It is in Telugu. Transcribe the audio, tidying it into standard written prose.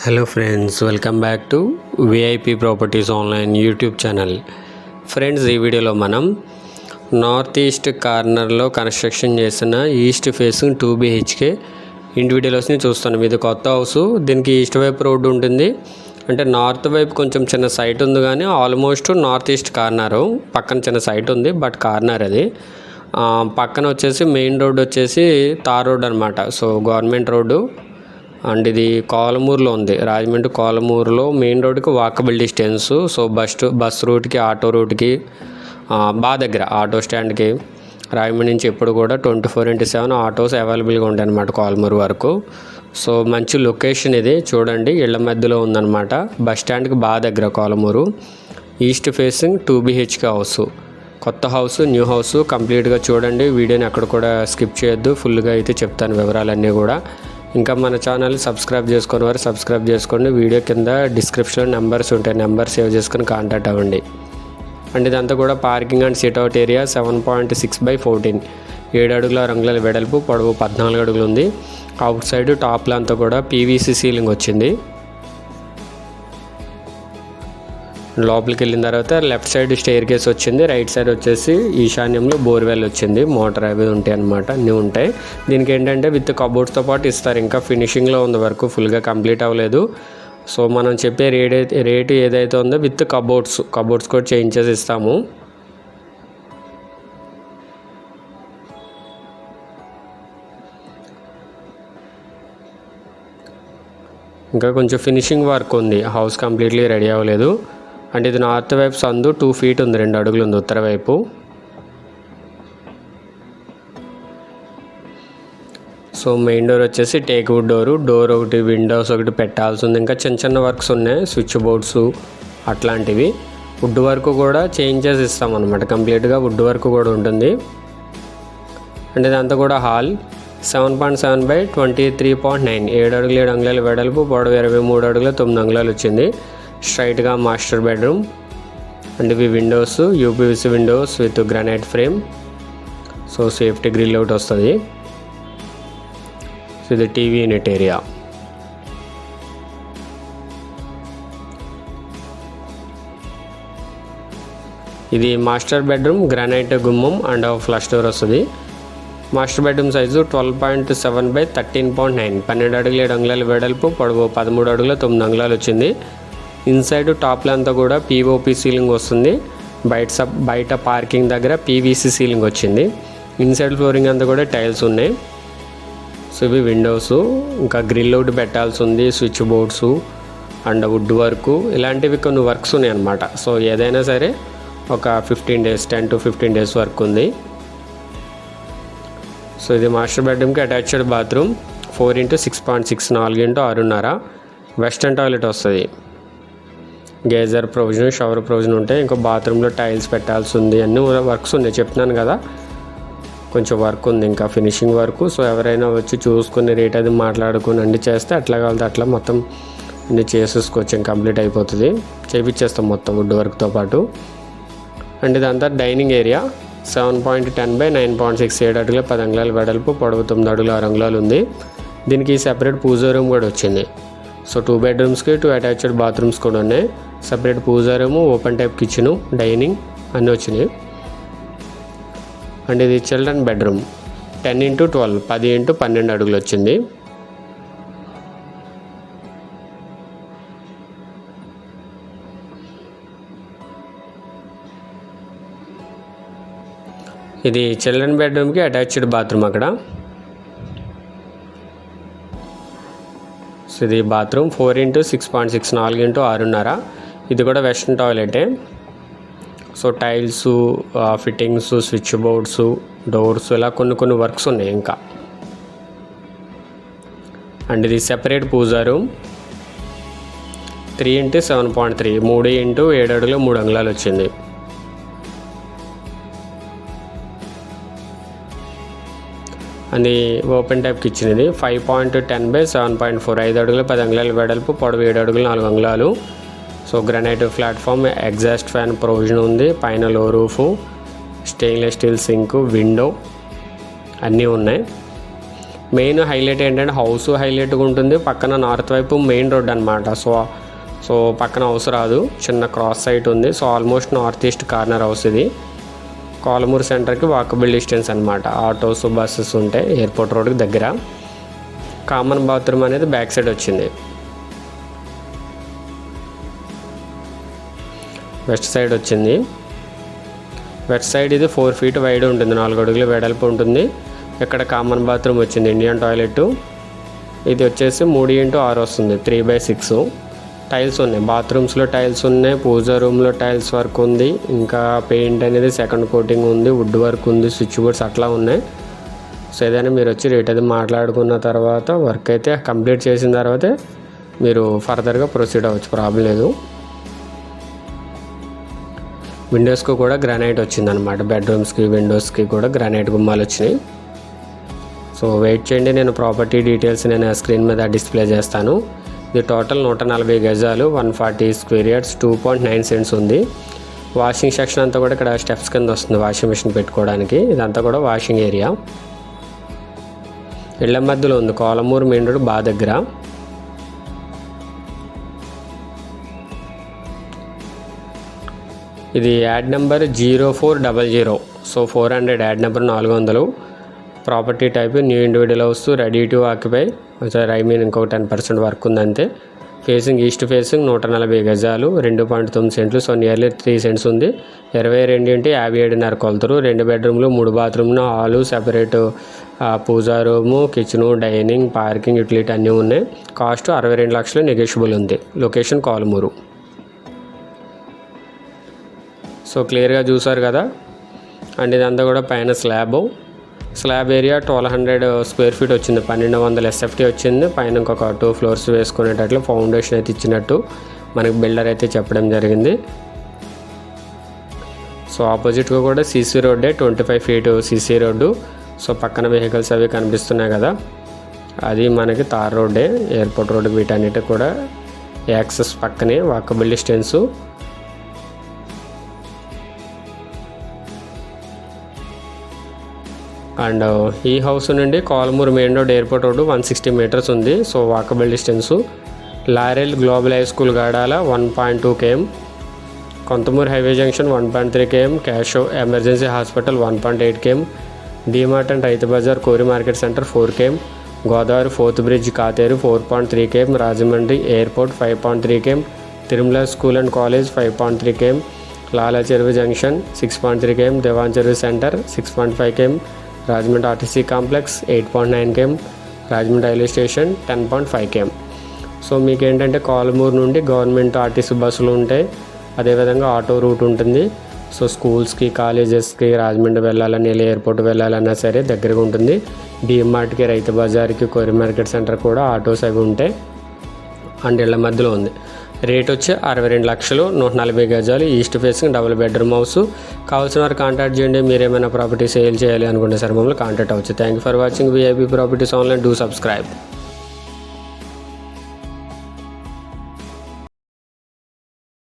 Hello friends, welcome back to VIP properties online YouTube channel. Friends, ఈ వీడియోలో మనం నార్త్ ఈస్ట్ కార్నర్లో కన్స్ట్రక్షన్ చేసిన ఈస్ట్ ఫేసింగ్ 2 BHK ఇండివిజువల్స్ని చూస్తున్నాం. ఇది కొత్త హౌస్. దీనికి ఈస్ట్ వైపు రోడ్డు ఉంటుంది. అంటే నార్త్ వైపు కొంచెం చిన్న సైట్ ఉంది, కానీ ఆల్మోస్ట్ నార్త్ ఈస్ట్ కార్నరు పక్కన చిన్న సైట్ ఉంది, బట్ కార్నర్ అది. పక్కన వచ్చేసి మెయిన్ రోడ్ వచ్చేసి తార్ రోడ్ అనమాట. So government road. అండ్ ఇది కోలమూరులో ఉంది. రాజమండ్రి కోలమూరులో మెయిన్ రోడ్కి వాకబుల్ డిస్టెన్స్. సో బస్ రూట్కి, ఆటో రూట్కి బాగా దగ్గర. ఆటో స్టాండ్కి రాజమండ్రి నుంచి ఎప్పుడు కూడా 24/7 ఆటోస్ అవైలబుల్గా ఉంటాయి అన్నమాట కోలమూరు వరకు. సో మంచి లొకేషన్ ఇది. చూడండి, ఇళ్ల మధ్యలో ఉందన్నమాట. బస్ స్టాండ్కి బాగా దగ్గర Kolamuru. East facing 2 BHK house. కొత్త హౌస్, న్యూ హౌస్. కంప్లీట్గా చూడండి. వీడియోని అక్కడ కూడా స్కిప్ చేయొద్దు. ఫుల్గా అయితే చెప్తాను వివరాలన్నీ కూడా. ఇంకా మన ఛానల్ సబ్స్క్రైబ్ చేసుకుని వారు సబ్స్క్రైబ్ చేసుకోండి. వీడియో కింద డిస్క్రిప్షన్లో నెంబర్స్ ఉంటాయి. నెంబర్ సేవ్ చేసుకొని కాంటాక్ట్ అవ్వండి. అండ్ ఇదంతా కూడా పార్కింగ్ అండ్ సిట్అవుట్ ఏరియా. 7.6/14, 7 అడుగుల రంగుల వెడల్పు, పొడవు 14 అడుగులు ఉంది. అవుట్ సైడ్ టాప్లో అంతా కూడా PVC సీలింగ్ వచ్చింది. లోపలికి వెళ్ళిన తర్వాత లెఫ్ట్ సైడ్ స్టెయిర్ కేస్ వచ్చింది. రైట్ సైడ్ వచ్చేసి ఈశాన్యంలో బోర్వెల్ వచ్చింది. మోటార్ అవి ఉంటాయి అన్నమాట, అన్నీ ఉంటాయి. దీనికి ఏంటంటే విత్ కబోర్డ్స్తో పాటు ఇస్తారు. ఇంకా ఫినిషింగ్లో ఉంది, వర్క్ ఫుల్గా కంప్లీట్ అవ్వలేదు. సో మనం చెప్పే రేటు ఏదైతే ఉందో విత్ కబోర్డ్స్ కూడా చేంజ్ ఇస్తాము. ఇంకా కొంచెం ఫినిషింగ్ వర్క్ ఉంది. హౌస్ కంప్లీట్లీ రెడీ అవ్వలేదు. అంటే ఇది నార్త్ వైపు సందు 2 feet ఉంది, 2 అడుగులు ఉంది ఉత్తర వైపు. సో మెయిన్ డోర్ వచ్చేసి టేక్ వుడ్ డోర్ ఒకటి, విండోస్ ఒకటి పెట్టాల్సి ఉంది. ఇంకా చిన్న వర్క్స్ ఉన్నాయి, స్విచ్ బోర్డ్స్ అట్లాంటివి. వుడ్ వర్క్ కూడా చేంజెస్ ఇస్తాం అనమాట. కంప్లీట్గా వుడ్ వర్క్ కూడా ఉంటుంది. అంటే ఇదంతా కూడా హాల్. 7.7/23.9, 7 అడుగులు 7 అంగుళాల వెడల్పు, పొడవు 23 అడుగుల 9 అంగుళాలు వచ్చింది. స్ట్రైట్గా మాస్టర్ బెడ్రూమ్. అండ్ ఇవి windows, UPVC windows with granite frame. So safety grill out వస్తుంది. సో ఇది టీవీ యూనిట్ ఏరియా. ఇది మాస్టర్ బెడ్రూమ్, గ్రానైట్ గుమ్మం అండ్ ఫ్లష్ డోర్ వస్తుంది. మాస్టర్ బెడ్రూమ్ సైజు 12.7/13.9, 12 అడుగుల 7 అంగుళాల వెడల్పు, పొడవు 13 అడుగుల 9 అంగుళాలు వచ్చింది. ఇన్సైడ్ టాప్లో అంతా కూడా POP సీలింగ్ వస్తుంది. బయట పార్కింగ్ దగ్గర PVC సీలింగ్ వచ్చింది. ఇన్సైడ్ ఫ్లోరింగ్ అంతా కూడా టైల్స్ ఉన్నాయి. సో ఇవి విండోస్. ఇంకా గ్రిల్ అవుట్ పెట్టాల్సి ఉంది, switch boards and wood work, ఇలాంటివి కొన్ని వర్క్స్ ఉన్నాయి అన్నమాట. సో ఏదైనా సరే ఒక 15 days, 10 to 15 days వర్క్ ఉంది. సో ఇది మాస్టర్ బెడ్రూమ్కి attached bathroom. 4x6.6, 4x6.5, western toilet వస్తుంది. గేజర్ ప్రొవిజన్, షవర్ ప్రొవిజన్ ఉంటాయి. ఇంకా బాత్రూంలో టైల్స్ పెట్టాల్సి ఉంది. అన్నీ వర్క్స్ ఉన్నాయి, చెప్తున్నాను కదా. కొంచెం వర్క్ ఉంది, ఇంకా ఫినిషింగ్ వర్క్. సో ఎవరైనా వచ్చి చూసుకుని రేట్ అది మాట్లాడుకుని అన్నీ చేస్తే అట్లా కావాలి అట్లా మొత్తం అన్నీ చేసేసుకోవచ్చు. ఇంకా కంప్లీట్ అయిపోతుంది. చేపించేస్తాం మొత్తం వుడ్ వర్క్తో పాటు. అండ్ ఇదంతా డైనింగ్ ఏరియా. 7.10/9.6, 7 అడుగుల 10 అంగుళాల వెడల్పు, పొడవు 9 అడుగుల 6 అంగుళాలు ఉంది. దీనికి సెపరేట్ పూజా రూమ్ కూడా వచ్చింది. సో 2 bedrooms-కి 2 attached బాత్రూమ్స్ కూడా ఉన్నాయి. Separate puja room, open type kitchen, dining అన్నీ వచ్చినాయి. అండ్ ఇది చిల్డ్రన్ బెడ్రూమ్. 10x12, 10x12 అడుగులు వచ్చింది. ఇది చిల్డ్రన్ బెడ్రూమ్కి అటాచ్డ్ బాత్రూమ్ అక్కడ. సో ఇది బాత్రూమ్. 4x6.6, 4x6.5. ఇది కూడా వెస్ట్రన్ టాయిలెటే. So tiles, fittings, switch boards, doors, ఇలా కొన్ని వర్క్స్ ఉన్నాయి ఇంకా. అండ్ ఇది సెపరేట్ పూజా రూమ్. 3x7.3, 3x7 అడుగుల 3 అంగుళాలు వచ్చింది. అది ఓపెన్ టైప్ కిచెన్. ఇది 5.10/7.4, 5 అడుగుల 10 అంగుళాల వెడల్పు, పొడవు 7 అడుగుల 4 అంగుళాలు. So granite platform, exhaust fan provision ఉంది. పైన లో roof, stainless steel sync, window అన్నీ ఉన్నాయి. మెయిన్ హైలైట్ ఏంటంటే హౌస్ హైలైట్గా ఉంటుంది, పక్కన నార్త్ వైపు మెయిన్ రోడ్ అనమాట. సో పక్కన హౌస్ రాదు, చిన్న క్రాస్ సైట్ ఉంది. So almost north east corner house ఇది. కాలమూరు సెంటర్కి వాకబుల్ డిస్టెన్స్ అనమాట. ఆటోస్ బస్సెస్ ఉంటాయి ఎయిర్పోర్ట్ రోడ్కి దగ్గర. కామన్ బాత్రూమ్ అనేది బ్యాక్ సైడ్ వచ్చింది. వెస్ట్ సైడ్ వచ్చింది. వెస్ట్ సైడ్ ఇది 4 feet వైడ్ ఉంటుంది, 4 అడుగుల వెడల్పు ఉంటుంది. ఇక్కడ కామన్ బాత్రూమ్ వచ్చింది, ఇండియన్ టాయిలెట్. ఇది వచ్చేసి 3x6 వస్తుంది, 3/6. టైల్స్ ఉన్నాయి, బాత్రూమ్స్లో టైల్స్ ఉన్నాయి, పూజా రూమ్లో టైల్స్ వర్క్ ఉంది. ఇంకా పెయింట్ అనేది సెకండ్ కోటింగ్ ఉంది, వుడ్ వర్క్ ఉంది, స్విచ్ బోర్డ్స్ అట్లా ఉన్నాయి. సో ఏదైనా మీరు వచ్చి రేట్ అది మాట్లాడుకున్న తర్వాత వర్క్ అయితే కంప్లీట్ చేసిన తర్వాతే మీరు ఫర్దర్గా ప్రొసీడ్ అవ్వచ్చు, ప్రాబ్లం లేదు. విండోస్కి కూడా గ్రానైట్ వచ్చిందనమాట. బెడ్రూమ్స్కి విండోస్కి కూడా గ్రానైట్ గుమ్మాలు వచ్చినాయి. సో వెయిట్ చేయండి, నేను ప్రాపర్టీ డీటెయిల్స్ నేను స్క్రీన్ మీద డిస్ప్లే చేస్తాను. ఇది టోటల్ 140 గజాలు, 140 square yards, 2.9 cents ఉంది. వాషింగ్ సెక్షన్ అంతా కూడా ఇక్కడ స్టెప్స్ కింద వస్తుంది వాషింగ్ మిషన్ పెట్టుకోవడానికి. ఇదంతా కూడా వాషింగ్ ఏరియా. ఇళ్ల మధ్యలో ఉంది, కాలమూరు మెయిన్ రోడ్ బాగా దగ్గర. ఇది add number 0400. So 400 add number 400. Property type new individual house, ready to occupy. ఇంకొక 10% వర్క్ ఉందంతే. ఫేసింగ్ ఈస్ట్ ఫేసింగ్, 140 గజాలు, 2.9 సెంట్లు. సో నియర్లీ 3 cents ఉంది. 22 × 57.5 కొలతలు. 2 బెడ్రూమ్లు, 3 బాత్రూమ్లు, hall, separate puja room, kitchen, dining, parking, utility అన్నీ ఉన్నాయి. కాస్ట్ 62 లక్షలు, నెగోషియబుల్ ఉంది. లొకేషన్ కాలమూరు. సో క్లియర్గా చూసారు కదా. అండ్ ఇదంతా కూడా పైన స్లాబ్ ఏరియా 1200 square feet వచ్చింది, 1200 SFT వచ్చింది. పైన ఇంకొక 2 floors వేసుకునేటట్లు ఫౌండేషన్ అయితే ఇచ్చినట్టు మనకి బిల్డర్ అయితే చెప్పడం జరిగింది. సో ఆపోజిట్గా కూడా సీసీ రోడ్డే, 25 feet సీసీ రోడ్డు. సో పక్కన వెహికల్స్ అవి కనిపిస్తున్నాయి కదా, అది మనకి తార్ రోడ్డే. ఎయిర్పోర్ట్ రోడ్డుకి వీటన్నిటి కూడా యాక్సెస్ పక్కనే, వాకబుల్ డిస్టెన్సు. అండ్ ఈ హౌస్ నుండి Kalamuru main road airport road 160 meters ఉంది. So walkable distance. Laurel global high school Gadala 1.2 km, Konthamuru highway junction 1.3 km, క్యాషో emergency hospital 1.8 km, DMart and Rythu Bazar కోరి market centre 4 km, Godavari 4th bridge Katheru 4.3 km, Rajahmundry airport 5.3 km, Tirumala school and college 5.3 km, Lala Cheruvu junction 6.3 km, Diwan చెరువు centre 6.5 km, Rajahmundry RTC complex 8.9 km, Rajahmundry railway station 10.5 km. So మీకు ఏంటంటే కాలమూరు నుండి గవర్నమెంట్ ఆర్టీసీ బస్సులు ఉంటాయి, అదేవిధంగా ఆటో రూట్ ఉంటుంది. సో స్కూల్స్కి, కాలేజెస్కి, రాజమండ్రి వెళ్ళాలని, ఎయిర్పోర్ట్ వెళ్ళాలన్నా సరే దగ్గరగా ఉంటుంది. డీమార్ట్కి, రైతు బజార్కి, కోరి మార్కెట్ సెంటర్ కూడా ఆటోస్ అవి ఉంటాయి. అండ్ ఇళ్ళ మధ్యలో ఉంది. రేట్ వచ్చి 62 లక్షలు, 140 గజాలు, east facing, double bedroom house. కావాల్సిన వారు కాంటాక్ట్ చేయండి. మీరు ఏమైనా ప్రాపర్టీ సేల్ చేయాలి అనుకుంటే సరే మమ్మల్ని కాంటాక్ట్ అవ్వచ్చు. Thank you for watching VIP properties online. Do subscribe.